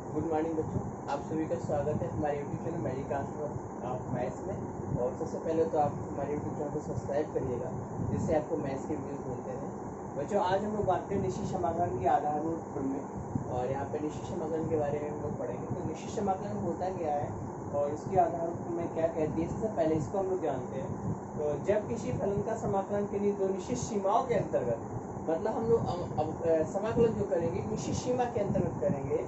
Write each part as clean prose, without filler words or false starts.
Good morning बच्चों, आप सभी का स्वागत है हमारे यूट्यूब चैनल मेडिकास्ट ऑफ मैथ्स में। और सबसे पहले तो आप हमारे यूट्यूब चैनल को सब्सक्राइब करिएगा, जिससे आपको मैथ्स के वीडियोस मिलते रहें। बच्चों, आज हम लोग बात करें निश्चित समाकलन की आधारभूत प्रमेय, और यहाँ पे निश्चित समाकलन के बारे में हम लोग पढ़ेंगे। तो निश्चित समाकलन होता क्या है और इसकी आधारभूत प्रमेय क्या कहती है, सबसे पहले इसको हम लोग जानते हैं। तो जब किसी फलन का समाकलन के लिए दो निश्चित सीमाओं के अंतर्गत, मतलब हम लोग अब समाकलन जो करेंगे निश्चित सीमा के अंतर्गत करेंगे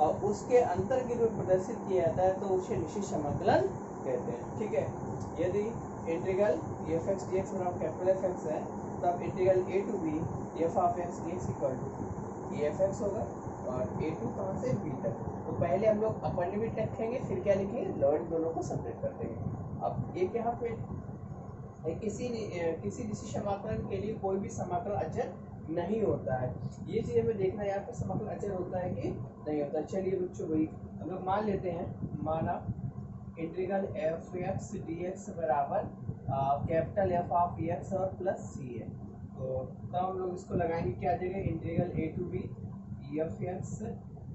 और उसके अंतर के रूप में प्रदर्शित किया जाता है, तो उसे निश्चित समाकलन कहते हैं। ठीक है, यदि integral F X D X capital F X है, तो अब integral A to B F of X D X equal to F X होगा और ए टू कहाँ से बी तक। तो पहले हम लोग अपर लिमिट रखेंगे, फिर क्या लिखेंगे, लोअर, दोनों को सेपरेट कर देंगे। अब एक यहाँ पे किसी निश्चित समाकलन के लिए कोई भी समाकलन अचर नहीं होता है। ये चीज़ हमें देखना है, यहाँ पे समाकलन अचर होता है कि नहीं होता। चलिए बच्चों, वही हम लोग मान लेते हैं, माना integral F X D X बराबर कैपिटल एफ ऑफ एक्स और प्लस सी है। तो तब हम लोग इसको लगाएंगे क्या आ जाएगा, integral A to B F X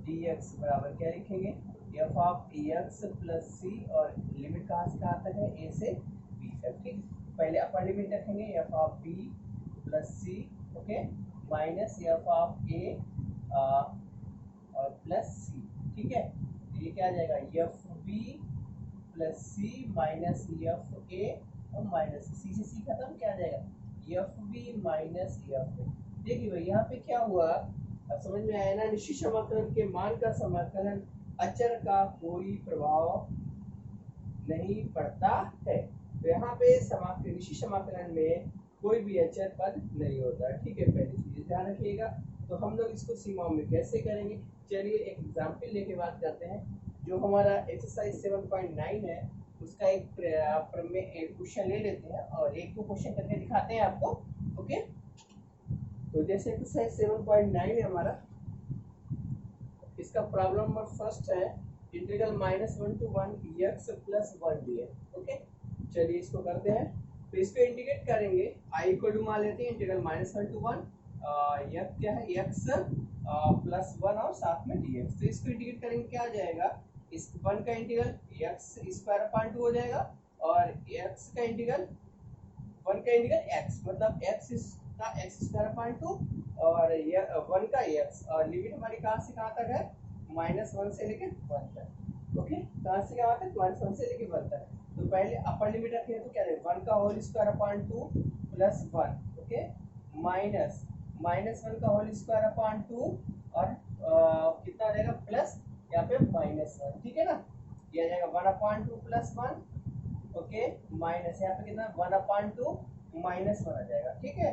D X बराबर क्या लिखेंगे, F of X plus C, और लिमिट कहाँ से कहाँ तक है, ए से बी तक। ठीक, पहले अपर लिमिट रखेंगे F of B plus C, okay, minus F of A और प्लस सी। ठीक है, तो ये क्या आ जाएगा, F B plus C minus F A और माइनस सी से सी खत्म, क्या आ जाएगा, F B minus F A. देखिए भाई, यहाँ पे क्या हुआ, अब समझ में आया ना। निश्चित समाकलन के मान का समाकलन अचर का कोई प्रभाव नहीं पड़ता है। तो यहाँ पे निश्चित समाकलन में कोई भी अचर पद नहीं होता है। ठीक है, पहली चीज ध्यान रखिएगा। तो हम लोग इसको सीमाओं में कैसे करेंगे, चलिए एक एग्जाम्पल लेके बात करते हैं। जो हमारा एक्सरसाइज 7.9 है, उसका एक प्रमेय क्वेश्चन ले लेते हैं और एक को क्वेश्चन करके दिखाते हैं आपको। ओके, तो जैसे एक्सरसाइज 7.9 है हमारा, इसका प्रॉब्लम नंबर फर्स्ट है integral -1 to 1 x plus 1 D x. Okay, चलिए इसको करते हैं। तो इसको इंटीग्रेट करेंगे, आई इक्वल टू मान लेते हैं इंटीग्रल -1 to 1 यह क्या है, एक्स प्लस 1 और साथ में डी एक्स। तो इसको इंटीग्रेट करेंगे, क्या आ जाएगा, इस 1 का इंटीग्रल एक्स स्क्वायर अपॉन 2 हो जाएगा, और एक्स का इंटीग्रल 1 का इंटीग्रल एक्स, मतलब एक्स का एक्स स्क्वायर अपॉन 2 और 1 का एक्स, और लिमिट हमारी कहाँ से कहाँ तक है, -1 से लेकर 1 तक। ओके, कहाँ से कहाँ तक, -1 से लेकर 1 तक। तो पहले अपर लिमिट रखें तो क्या रहेगा, 1 का whole square upon 2 plus 1, okay, minus -1 का होल स्क्वायर अपॉन 2 और कितना आ जाएगा, प्लस यहाँ पे -1। ठीक है ना, ये आ जाएगा 1/2 प्लस 1, ओके, माइनस यहाँ पे कितना 1/2 -1 आ जाएगा। ठीक है,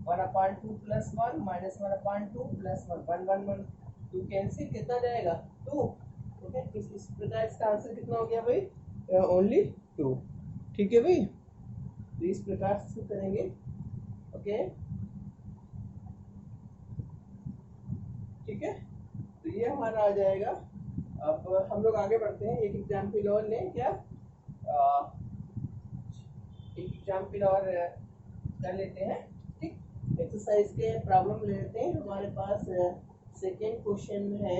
1/2 प्लस 1 माइनस 1/2 प्लस 1, 1 1 1 2 कैंसिल, कितना जाएगा 2। ओके, इस प्रकार इसका आंसर कितना हो गया भाई, ओनली 2। ठीक है भाई, तो इस प्रकार से करेंगे। ओके, ठीक है, तो ये हमारा आ जाएगा। अब हम लोग आगे बढ़ते हैं, एक एग्जाम्पल और लें क्या, एक एग्जाम्पल और कर लेते हैं। ठीक, एक्सरसाइज के प्रॉब्लम ले लेते हैं। हमारे पास सेकेंड क्वेश्चन है,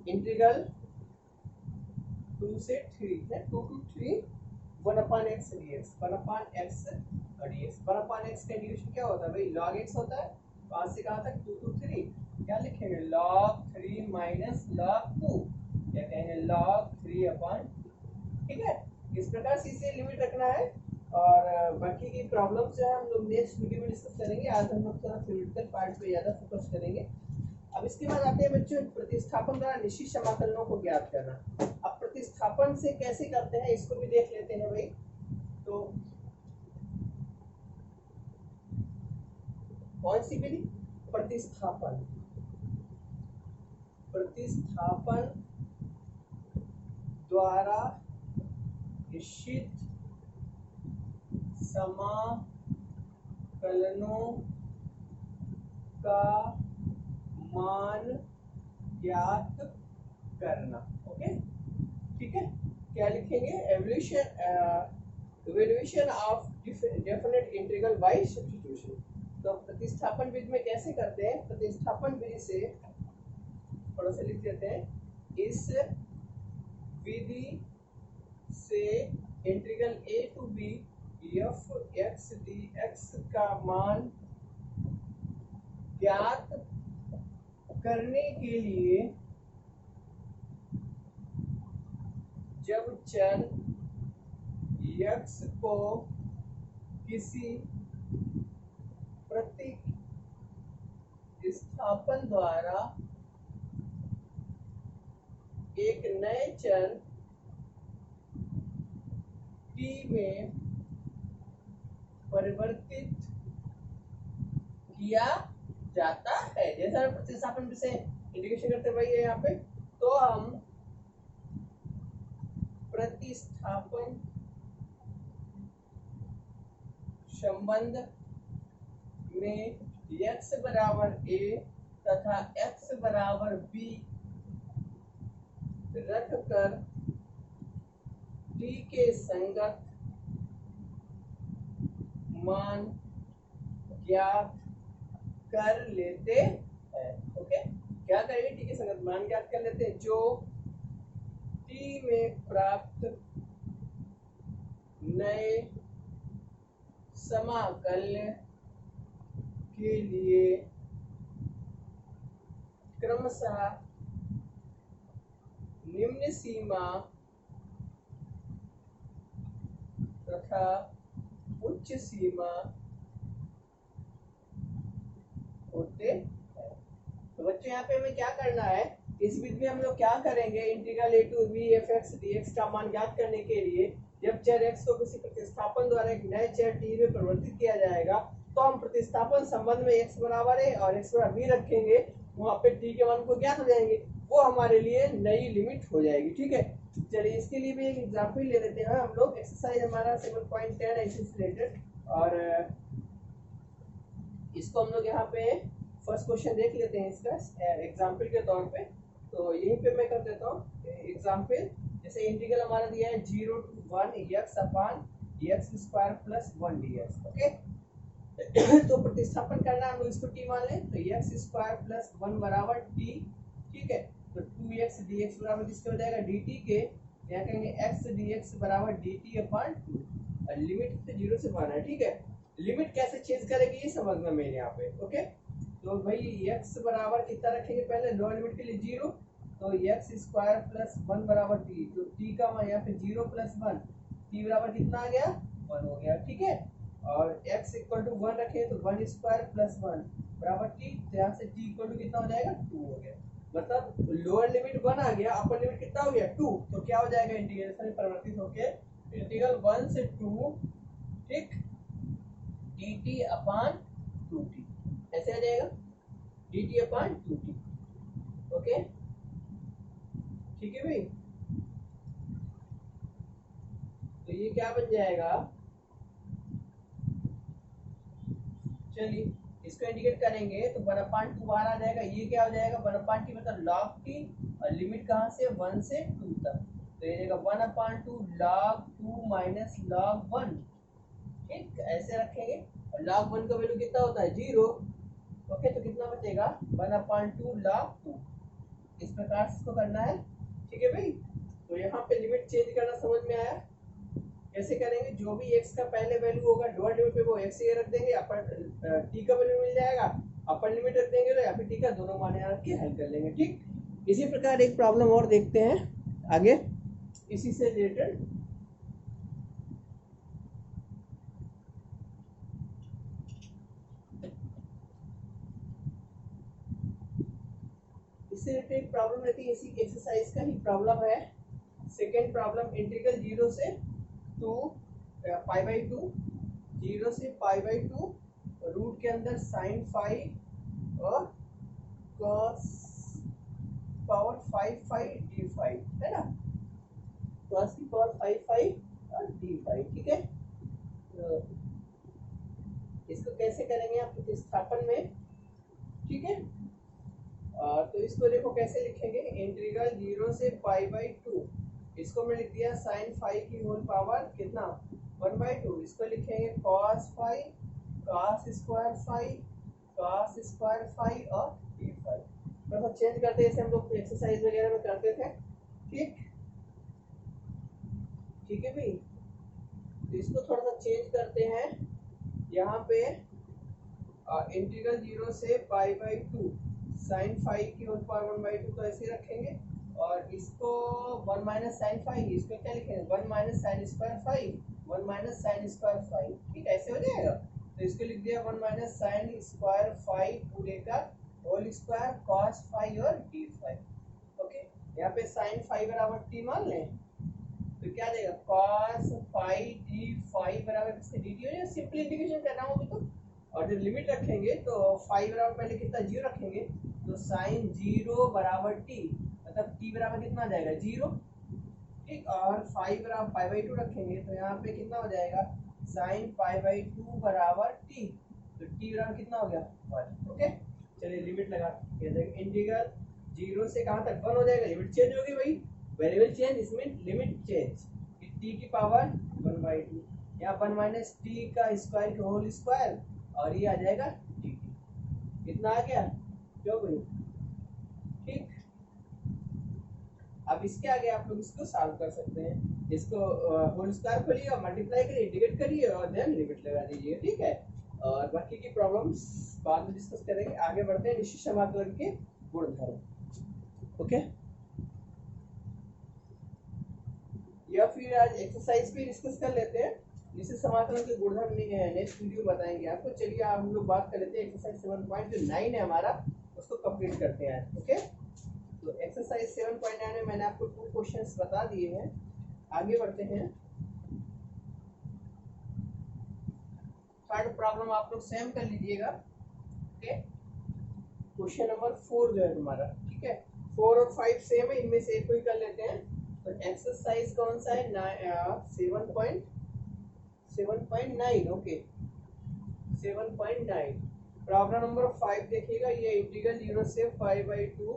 इंटीग्रल 2 से 3 है, 2 to 3 1/x dx, 1/x dx। 1/x का इंटीग्रेशन क्या होता है भाई, log x होता है। कहाँ से कहाँ तक, 2 to 3, क्या लिखेंगे, log 3 माइनस log 2, क्या कहेंगे, log 3/। ठीक है, इस प्रकार से इसे लिमिट रखना है, और बाकी की प्रॉब्लम जो है हम लोग नेक्स्ट वीडियो में डिस्कस करेंगे। आज हम लोग थोड़ा थ्योरेटिकल पार्ट पे ज़्यादा फोकस करेंगे। अब इसके बाद आते हैं बच्चों, प्रतिस्थापन द्वारा निश्चित समाकलनों को ज्ञात करना। अब प्रतिस्थापन से कैसे करते हैं, इसको भी देख लेते हैं भाई। तो कौन सी विधि, प्रतिस्थापन, प्रतिस्थापन द्वारा निश्चित समाकलनों का मान ज्ञात करना। ओके, ठीक है, क्या लिखेंगे, evaluation of definite integral by substitution. तो प्रतिस्थापन विधि में कैसे करते हैं, प्रतिस्थापन विधि से थोड़ा सा लिख देते हैं, इस विधि से integral a to b f x dx का मान ज्ञात करने के लिए जब चर x को किसी प्रतिस्थापन द्वारा एक नए चर t में परिवर्तित किया जाता है। जैसा प्रतिस्थापन से इंटीग्रेशन करते भाई है यहाँ पे, तो हम प्रतिस्थापन संबंध में x बराबर a तथा x बराबर b रख कर t के संगत मान ज्ञात कर लेते हैं। ओके, क्या करेंगे, टी के संगत मान ज्ञात कर लेते हैं जो टी में प्राप्त नए समाकल्य के लिए क्रमशः निम्न सीमा तथा उच्च सीमा होते हैं। तो बच्चों यहाँ पे हमें क्या करना है, इस विधि में हम लोग क्या करेंगे, integral a to b f x dx का मान ज्ञात करने के लिए जब चर x को किसी प्रतिस्थापन द्वारा एक नए चर t में परिवर्तित किया जाएगा, तो हम प्रतिस्थापन संबंध में x बराबर है और x बराबर b रखेंगे, वहां पे t के मान को ज्ञात हो जाएंगे, वो हमारे लिए नई लिमिट हो जाएगी। ठीक है, चलिए इसके लिए भी एक एग्जांपल ले लेते हैं हम लोग। एक्सरसाइज हमारा 7.10 है इससे रिलेटेड, और इसको हम लोग यहाँ पे फर्स्ट क्वेश्चन देख लेते हैं इसका एग्जांपल के तौर पे। तो यहीं पे मैं कर देता हूँ एग्जांपल। जैसे इंटीग्रल हमारा दिया है 0 to 1 x upon x square plus 1 dx। Okay, तो प्रतिस्थापन करना है, हम लोग इसको t मान लें, तो x स्क्वायर प्लस 1 बराबर t। ठीक है, तो 2x dx बराबर किसके हो जाएगा, dt के, यहाँ कहेंगे x dx बराबर dt अपान 2, और लिमिट से 0 से 1 है। ठीक है, लिमिट कैसे चेंज करेंगे ये समझना मेरे यहाँ पे। ओके, तो भाई x बराबर कितना रखेंगे, पहले लोअर लिमिट के लिए 0, तो x स्क्वायर प्लस 1 बराबर t, तो t का मान यहाँ पे 0 प्लस 1, t बराबर कितना आ गया, 1 हो गया। ठीक है, और x इक्वल टू 1 रखें तो 1 स्क्वायर प्लस 1 बराबर t, तो यहाँ से t इक्वल टू कितना हो जाएगा, 2 हो गया। मतलब लोअर लिमिट 1 आ गया, अपर लिमिट कितना हो गया, 2, तो क्या हो जाएगा, इंटीग्रेशन में परिवर्तित होके इंटीग्रल 1 से 2, ठीक, dt अपान 2t ऐसे आ जाएगा, dt अपान 2t। ओके, ठीक है भाई, तो ये क्या बन जाएगा, चलिए इसको इंडिकेट करेंगे तो 1/2 बाहर आ जाएगा, ये क्या हो जाएगा, 1/t मतलब log t, और लिमिट कहाँ से 1 से 2 तक, तो ये जाएगा 1/2 log 2 माइनस log 1। ठीक, ऐसे रखेंगे, और log 1 का वैल्यू कितना होता है, 0। ओके, तो कितना बचेगा, 1/2 log 2। इस प्रकार से इसको करना है। ठीक है भाई, तो यहाँ पे लिमिट चेंज करना समझ में आया, कैसे करेंगे, जो भी x का पहले वैल्यू होगा लोअर लिमिट पे वो x ये रख देंगे, अपर t का वैल्यू मिल जाएगा, अपर लिमिट रख देंगे तो या फिर t का दोनों मान यहाँ रख के हल कर लेंगे। ठीक, इसी प्रकार एक प्रॉब्लम और देखते हैं आगे इसी से रिलेटेड। इससे रिलेटेड एक प्रॉब्लम रहती है, इसी एक्सरसाइज का ही प्रॉब्लम है। सेकेंड प्रॉब्लम, इंटीग्रल 0 से 2 π/2, 0 से π/2, रूट के अंदर sin फाई और cos power 5 phi D phi, है ना, cos की पावर 5 फाई और डी फाई। ठीक है, तो इसको कैसे करेंगे आप प्रतिस्थापन में। ठीक है, तो इसको देखो कैसे लिखेंगे, इंटीग्रल 0 से π/2, इसको मैं लिख दिया sin फाई की होल पावर कितना 1/2, इसको लिखेंगे cos phi, cos square phi और d फाई। थोड़ा सा चेंज करते हैं, जैसे हम लोग एक्सरसाइज वगैरह में करते थे। ठीक ठीक है भाई, तो इसको थोड़ा सा चेंज करते हैं। यहाँ पे इंटीग्रल 0 से पाई बाई 2 साइन फाइव की होल पावर 1/2 तो ऐसे ही रखेंगे, और इसको 1 माइनस साइन फाइव, इसको क्या लिखेंगे 1 minus sine square five, 1 minus sine square five. ठीक ऐसे हो जाएगा। तो इसको लिख दिया 1 माइनस साइन स्क्वायर फाइव पूरे का होल स्क्वायर कॉस फाइव और डी फाइव। ओके, यहाँ पे साइन फाइव बराबर टी मान लें, तो क्या देगा cos फाइव डी फाइव बराबर किसके डी टी हो जाएगा। सिंपल इंटीग्रेशन कर रहा हूँ अभी तो। और जब लिमिट रखेंगे तो फाइव बराबर पहले कितना जीरो रखेंगे, तो साइन जीरो बराबर टी, मतलब टी बराबर कितना आ जाएगा जीरो। ठीक, और फाइव बराबर पाई बाई टू रखेंगे तो यहाँ पे कितना हो जाएगा साइन पाई बाई टू बराबर टी, तो टी बराबर कितना हो गया 1। ओके, चलिए लिमिट लगा, ये देखिए इंटीग्रल जीरो से कहाँ तक 1 हो जाएगा। लिमिट चेंज होगी भाई, वेरिएबल चेंज, इसमें लिमिट चेंज, टी की पावर 1/2, यहाँ 1 माइनस टी का स्क्वायर का होल स्क्वायर, और ये आ जाएगा टी, कितना आ गया जो भाई। ठीक, अब इसके आगे आप लोग इसको सॉल्व कर सकते हैं। इसको होल स्क्वायर खोलिए और मल्टीप्लाई करिए, इंटीग्रेट करिए और देन लिमिट लगा दीजिए। ठीक है, और बाकी की प्रॉब्लम्स बाद में डिस्कस करेंगे। आगे बढ़ते हैं निश्चित समाकलन के गुणधर्म। ओके, या फिर आज एक्सरसाइज भी डिस्कस कर लेते हैं। निश्चित समाकलन के गुणधर्म नहीं है, नेक्स्ट वीडियो बताएंगे आपको। चलिए हम लोग बात कर लेते हैं एक्सरसाइज 7.9 है हमारा, उसको कंप्लीट करते हैं। ओके, तो एक्सरसाइज 7.9 में मैंने आपको 2 क्वेश्चंस बता दिए हैं। आगे बढ़ते हैं। थर्ड प्रॉब्लम आप लोग सेम कर लीजिएगा। ओके, क्वेश्चन नंबर 4 जो है तुम्हारा, ठीक है 4 और 5 सेम है, इनमें से एक को ही कर लेते हैं। तो एक्सरसाइज कौन सा है 7.9। ओके 7.9 प्रॉब्लम नंबर 5 देखिएगा। ये इंटीग्रल 0 से 5/2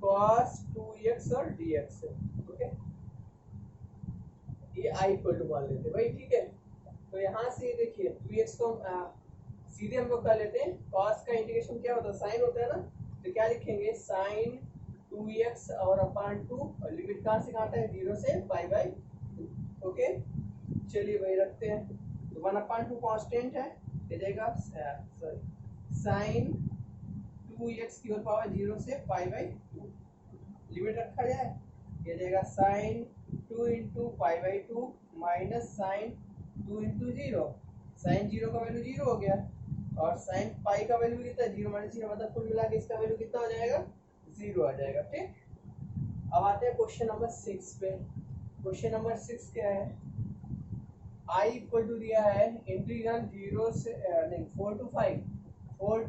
cos 2x और dx है। ओके, ये i इक्वल टू मान लेते हैं भाई। ठीक है, तो यहाँ से देखिए 2x को सीधे हम लोग कर लेते हैं। cos का इंटीग्रेशन क्या होता है साइन होता है ना, तो क्या लिखेंगे साइन 2x और अपान 2, और लिमिट कहाँ से कहाँ है 0 से 5/2। ओके, चलिए भाई रखते हैं। तो 1/2 कांस्टेंट है, ये जाएगा सॉरी साइन 2x की होल पावर 0 से 5/2। लिमिट रखा जाए, ये जाएगा sine 2 into 5/2 minus sine 2 into 0। Sine 0 का वैल्यू 0 हो गया, और साइन पाई का वैल्यू कितना 0 माइनस 0, मतलब कुल मिला के इसका वैल्यू कितना हो जाएगा 0 आ जाएगा। ठीक, अब आते हैं क्वेश्चन नंबर 6 पे। क्वेश्चन नंबर 6 क्या है, i इक्वल टू दिया है इंटीग्रल 0 से नहीं 4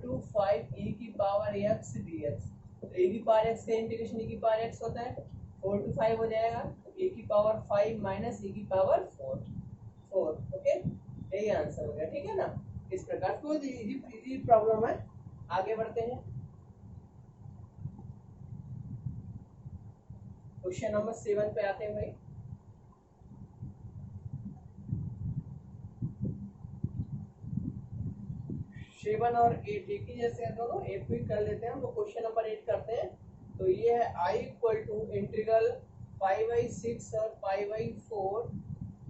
to 5 e की पावर x dx। तो e की पावर x का इंटीग्रेशन e की पावर x होता है, 4 to 5 हो जाएगा e की पावर 5 माइनस e की पावर 4। ओके, यही आंसर हो गया। ठीक है ना, इस प्रकार को इजी प्रॉब्लम है। आगे बढ़ते हैं, क्वेश्चन नंबर 7 पे आते हैं भाई। सेवन और 8 एक ही जैसे हैं दोनों, एक भी कर लेते हैं हम। तो क्वेश्चन नंबर 8 करते हैं। तो ये है i इक्वल टू इंटीग्रल 5/6 और 5/4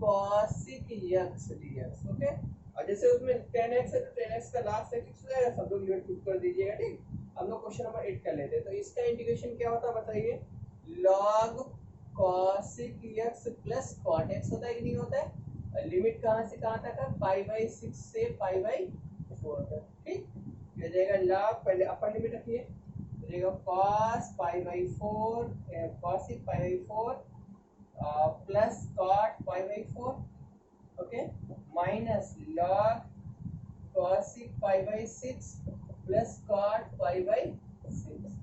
cosec x dx। ओके, और जैसे उसमें 10x है तो 10x का लास्ट से फिक्स हो जाएगा, सब लोग ये पुट कर दीजिएगा। ठीक, हम लोग क्वेश्चन नंबर 8 कर लेते हैं। तो इसका इंटीग्रेशन क्या होता है बताइए, log cosec x plus cot x होता है कि नहीं होता है। लिमिट कहाँ से कहाँ तक है 5/6 से 5/4 तक। ठीक, ये जाएगा log, पहले अपर लिमिट रखिए, हो जाएगा cos π/4 cosec π/4 plus cot π/4। Okay, minus log cosec π/6 plus cot π/6।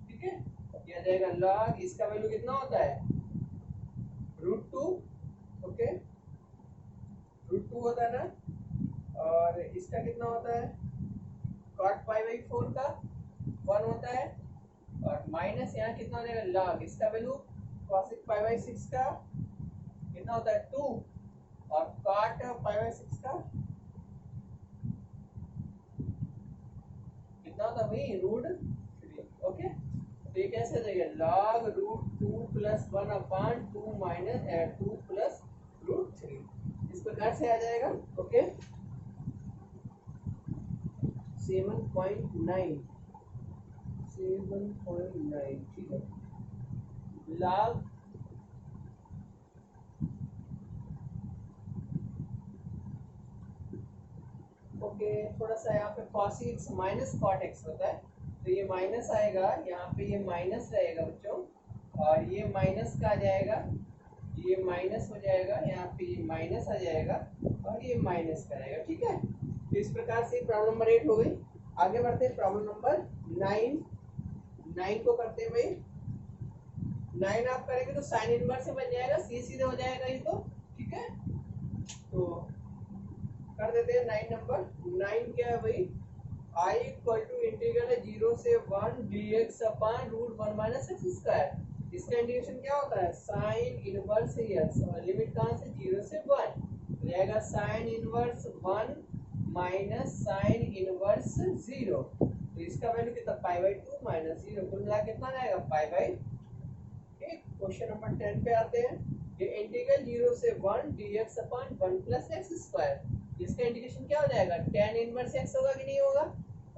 ठीक है, ये आ जाएगा log, इसका वैल्यू कितना होता है √2। ओके, √2 होता है ना, और इसका कितना होता है cot π/4 का 1 होता है, और माइनस यहाँ कितना हो जाएगा log, इसका वैल्यू cosec π/6 का कितना होता है 2, और cot π/6 का कितना होता है भाई √3। ओके, तो ये कैसे आ जाएगा, log root 2 plus 1/2 minus 2 plus root 3, इस प्रकार से आ जाएगा। ओके 7.9 ठीक है, लॉग ओके थोड़ा सा यहाँ पे cos x minus cot x होता है, तो ये माइनस आएगा, यहाँ पे ये माइनस रहेगा बच्चों, और ये माइनस का आ जाएगा, ये माइनस हो जाएगा, यहाँ पे ये माइनस आ जाएगा और ये माइनस का रहेगा। ठीक है, तो इस प्रकार से प्रॉब्लम नंबर 8 हो गई। आगे बढ़ते हैं प्रॉब्लम नंबर 9 को करते हैं भाई। 9 आप करेंगे तो साइन इनवर्स से बन जाएगा, सीधे हो जाएगा ये तो। ठीक है, तो कर देते हैं 9 नंबर। 9 क्या है भाई, I इक्वल टू इंटीग्रल है 0 से 1 dx upon root 1 minus X square. इसका इंटीग्रेशन क्या होता है, साइन इनवर्स एक्स, और लिमिट कहाँ से 0 से 1 हो जाएगा, sine inverse 1 minus sine inverse 0, तो इसका वैल्यू कितना π/2 माइनस 0, कुल मिला कितना आएगा π/। क्वेश्चन नंबर 10 पे आते हैं। ये इंटीग्रल 0 से 1 dx upon 1 plus x square, इसका इंटीग्रेशन क्या हो जाएगा, tan इनवर्स x होगा कि नहीं होगा,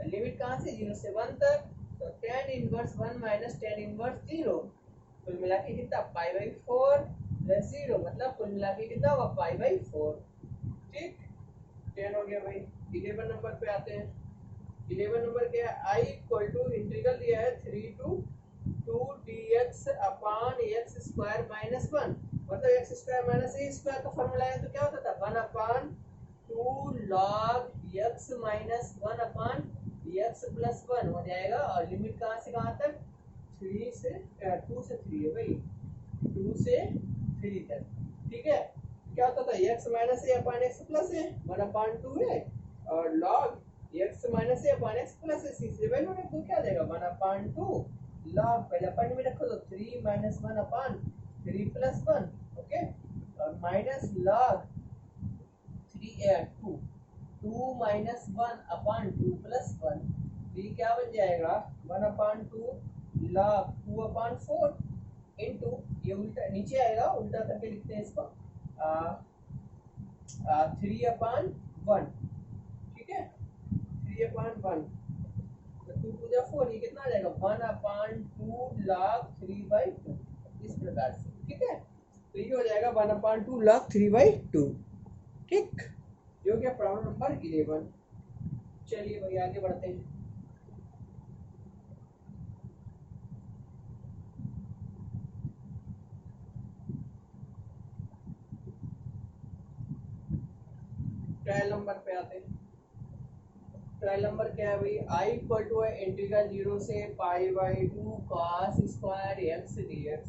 लिमिट कहाँ से 0 से 1 तक, तो tan inverse 1 minus tan inverse 0, कुल मिला के कितना π/4 प्लस 0, मतलब कुल मिला के कितना होगा π/4। ठीक, 10 हो गया भाई। 11 नंबर पे आते हैं। 11 नंबर क्या है, I इक्वल टू इंटीग्रल दिया है 3 to 2 dx upon x square minus 1, मतलब x square minus a square का फॉर्मूला है, तो क्या होता था 1 upon 2 log x minus 1 upon x plus 1 हो जाएगा, और लिमिट कहाँ से कहाँ तक, 2 से 3 है भाई, 2 से 3 तक। ठीक है, क्या होता था x minus a upon x plus a 1 upon 2 है, और log x minus a upon x plus a, सीधे वैल्यू रख दो, क्या देगा 1 अपॉन 2 log, पहले अपन में रखो तो 3 माइनस 1 अपॉन 3 प्लस 1, ओके, और minus log 2 minus 1 upon 2 plus 1, तो ये क्या बन जाएगा 1 अपॉन 2 log 2 अपॉन 4 इनटू, ये उल्टा नीचे आएगा, उल्टा करके लिखते हैं इसको 3 अपॉन 1। ठीक है, 3 अपॉन 1, 2 टू द 4, ये कितना आ जाएगा 1 अपॉन 2 log 3/2, इस प्रकार से। ठीक है, तो ये हो जाएगा 1 अपॉन 2 log 3/2। ठीक, जो कि प्रॉब्लम नंबर 11। चलिए भाई आगे बढ़ते हैं। ट्रायल नंबर पे आते हैं। ट्रायल नंबर क्या है भाई, I इक्वल टू है इंटीग्रल 0 से π/2 cos स्क्वायर x dx,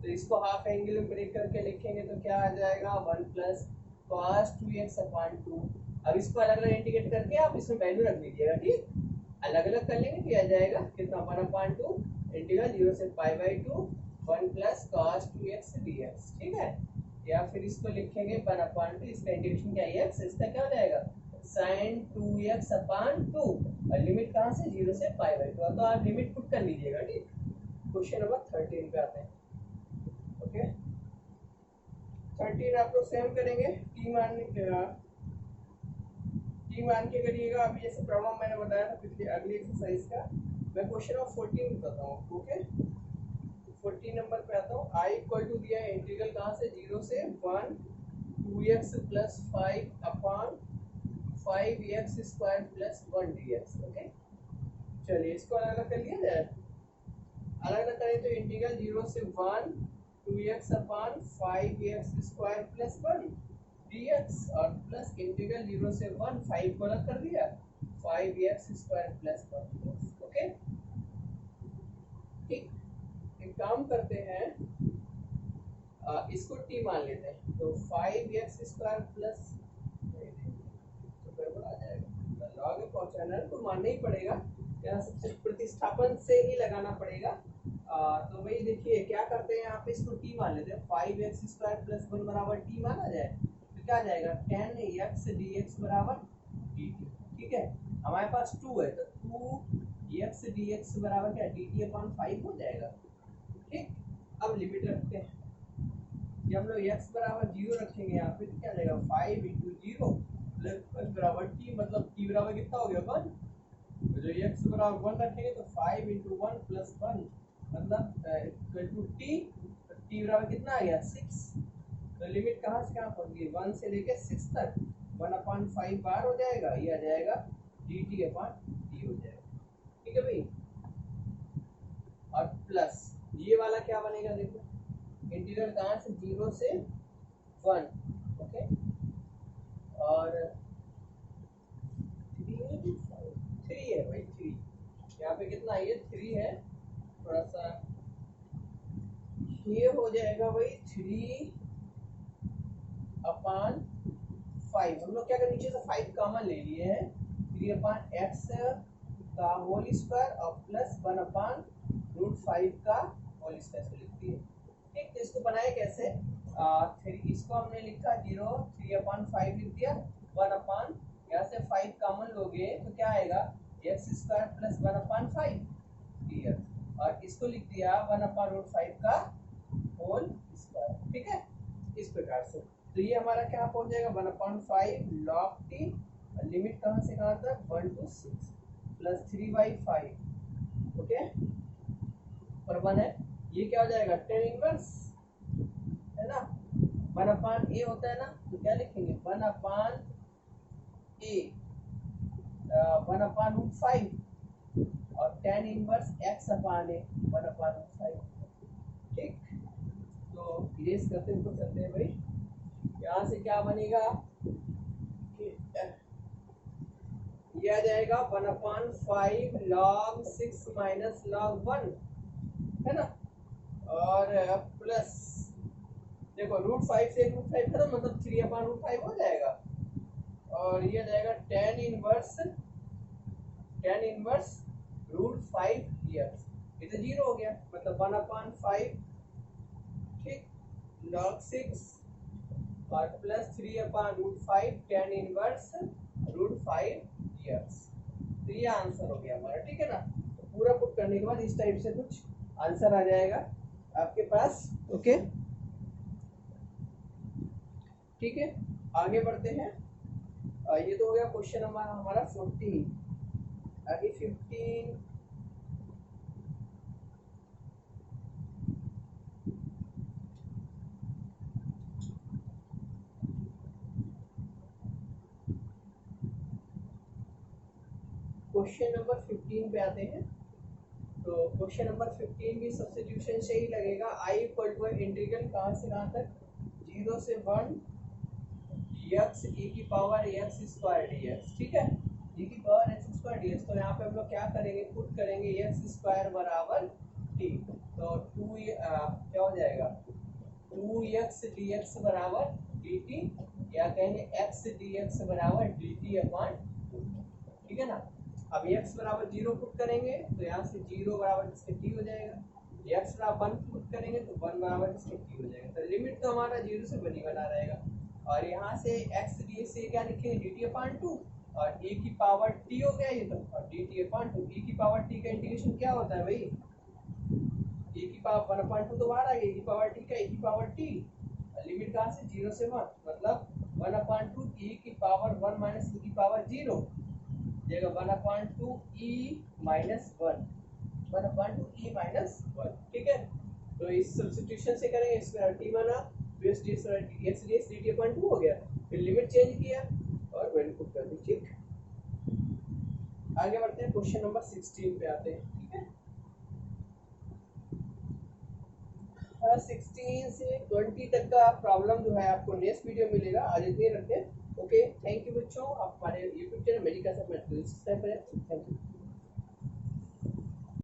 तो इसको हाफ एंगल में ब्रेक करके लिखेंगे तो क्या आ जाएगा 1 प्लस cos 2x अपॉन 2। अब इसको अलग अलग इंटीग्रेट करके आप इसमें वैल्यू रख लीजिएगा। ठीक, अलग अलग कर लेंगे तो आ जाएगा कितना 1 अपॉन 2 इंटीग्रल 0 से π/2 1 प्लस cos 2x dx। ठीक है, या फिर इसको लिखेंगे 1 अपॉन 2, इसका इंटीग्रेशन क्या है x, इसका क्या हो जाएगा sin 2x अपॉन 2, और लिमिट कहाँ से 0 से π/2, तो आप लिमिट पुट कर लीजिएगा। ठीक, क्वेश्चन नंबर 13 पे आते हैं। ओके 13 आप लोग सेम करेंगे, टी मान के करिएगा। अभी जैसे प्रॉब्लम मैंने बताया था पिछले अगली एक्सरसाइज का, मैं क्वेश्चन नंबर 14 बताता हूँ। ओके 14 नंबर पे आता हूँ। I इक्वल टू दिया है इंटीग्रल कहाँ से 0 से 1 2x plus 5 upon 5x square plus 1 dx। Okay चलिए इसको अलग अलग कर लिया जाए। अलग अलग करें तो इंटीग्रल 0 से 1 2x upon 5x square plus 1 dx, और प्लस इंटीग्रल 0 से 1 5 को अलग कर दिया 5x square plus 1 dx। Okay ठीक, एक काम करते हैं, इसको t मान लेते हैं, तो 5x स्क्वायर प्लस तो गड़बड़ आ जाएगा, लॉग में पहुंचाना है तो मानना ही पड़ेगा, यहाँ सबसे प्रतिस्थापन से ही लगाना पड़ेगा। तो भाई देखिए क्या करते हैं, यहाँ पे इसको t मान लेते हैं, 5x स्क्वायर प्लस 1 बराबर t माना जाए तो क्या आ जाएगा 10x dx बराबर dt। ठीक है, हमारे पास 2 है तो 2 एक्स डी एक्स बराबर क्या डी टी अपॉन 5 हो जाएगा। ठीक, अब लिमिट रखते हैं। जब हम लोग x बराबर 0 रखेंगे यहाँ पे तो क्या जाएगा 5 इंटू 0 प्लस 1 बराबर t, मतलब t बराबर कितना हो गया 1। तो जो x बराबर 1 रखेंगे तो 5 इंटू 1 प्लस 1 मतलब इक्वल टू t, तो t बराबर कितना आ गया 6। तो लिमिट कहाँ से कहाँ पहुँच गई 1 से लेके 6 तक 1/5 बार हो जाएगा, ये आ जाएगा dt अपॉन t हो जाएगा। ठीक है भाई, और प्लस ये वाला क्या बनेगा देखो, इंटीग्रल कहाँ से 0 से 1, ओके, और 3 है भाई 3, यहाँ पे कितना है 3 है, थोड़ा सा ये हो जाएगा भाई 3/5। हम लोग क्या कर नीचे से 5 कॉमन ले लिए हैं, 3/x का होल स्क्वायर और प्लस 1/√5 का होल स्क्वायर से लिख दिए। ठीक, तो इसको बनाए कैसे, इसको हमने लिखा 0, 3/5 लिख दिया, 1 यहाँ से 5 कॉमन लोगे तो क्या आएगा x स्क्वायर प्लस 1/5 dx, और इसको लिख दिया 1/√5 का होल स्क्वायर। ठीक है, इस प्रकार से तो ये हमारा क्या पहुंच जाएगा 1/5 log t, लिमिट कहाँ से कहाँ तक 1 to 6 प्लस 3/5, ओके, पर 1 है, ये क्या हो जाएगा 10 इनवर्स है ना, 1/a होता है ना, तो क्या लिखेंगे 1/a 1/5 और 10 इनवर्स x अपॉन a 1/5। ठीक, तो इरेज करते हुए चलते हैं भाई, यहाँ से क्या बनेगा, ये आ जाएगा 1/5 log 6 माइनस log 1 है ना, और प्लस देखो √5 से √5 खत्म, मतलब 3/√5 हो जाएगा, और ये आ जाएगा 10 इनवर्स √5 dx, ये तो 0 हो गया, मतलब 1/5 ठीक log 6 और प्लस 3/√5 10 इनवर्स √5 dx। तो ये आंसर हो गया हमारा। ठीक है ना, तो पूरा पुट करने के बाद इस टाइप से कुछ आंसर आ जाएगा आपके पास। ओके, ठीक है, आगे बढ़ते हैं। ये तो हो गया क्वेश्चन नंबर हमारा 14। आगे 15 क्वेश्चन नंबर 15 पे आते हैं। तो क्वेश्चन नंबर 15 भी सब्स्टिट्यूशन से ही लगेगा। आई इक्वल टू इंटीग्रल कहाँ से कहाँ तक 0 से 1 x e की पावर x स्क्वायर dx। ठीक है, e की पावर x स्क्वायर dx, तो यहाँ पे हम लोग क्या करेंगे, पुट करेंगे x स्क्वायर बराबर t, तो 2 क्या हो जाएगा 2x dx बराबर dt, या कहेंगे x dx बराबर dt अपॉन 2। ठीक है ना, अब x बराबर 0 पुट करेंगे तो यहाँ से 0 बराबर इसके t हो जाएगा, x बराबर 1 पुट करेंगे तो 1 बराबर इसके t हो जाएगा। तो लिमिट तो हमारा 0 से 1 ही बना रहेगा, और यहाँ से x dx से क्या लिखेंगे dt अपॉन 2, और e की पावर t हो गया ये तो, और dt अपॉन 2, e की पावर t का इंटीग्रेशन क्या होता है भाई, e की पावर 1/2 तो बाहर आ गई, e की पावर t का e की पावर t, लिमिट कहाँ से 0 से 1, मतलब 1/2 e की पावर 1 माइनस e की पावर 0 जगह 1/2 e माइनस 1, 1/2 e माइनस 1। ठीक है, तो इस सब्स्टिट्यूशन से करेंगे, इसमें t बना, फिर x dx dt अपॉन 2 हो गया, फिर लिमिट चेंज किया और वैल्यू पुट कर दी। ठीक, आगे बढ़ते हैं, क्वेश्चन नंबर 16 पे आते हैं। ठीक है, 16 से 20 तक का प्रॉब्लम जो है आपको नेक्स्ट वीडियो मिलेगा, आज इतने रखते हैं। ओके, थैंक यू बच्चों, आप हमारे यूट्यूब चैनल मेडिकल सब्सक्राइब करें। Thank you.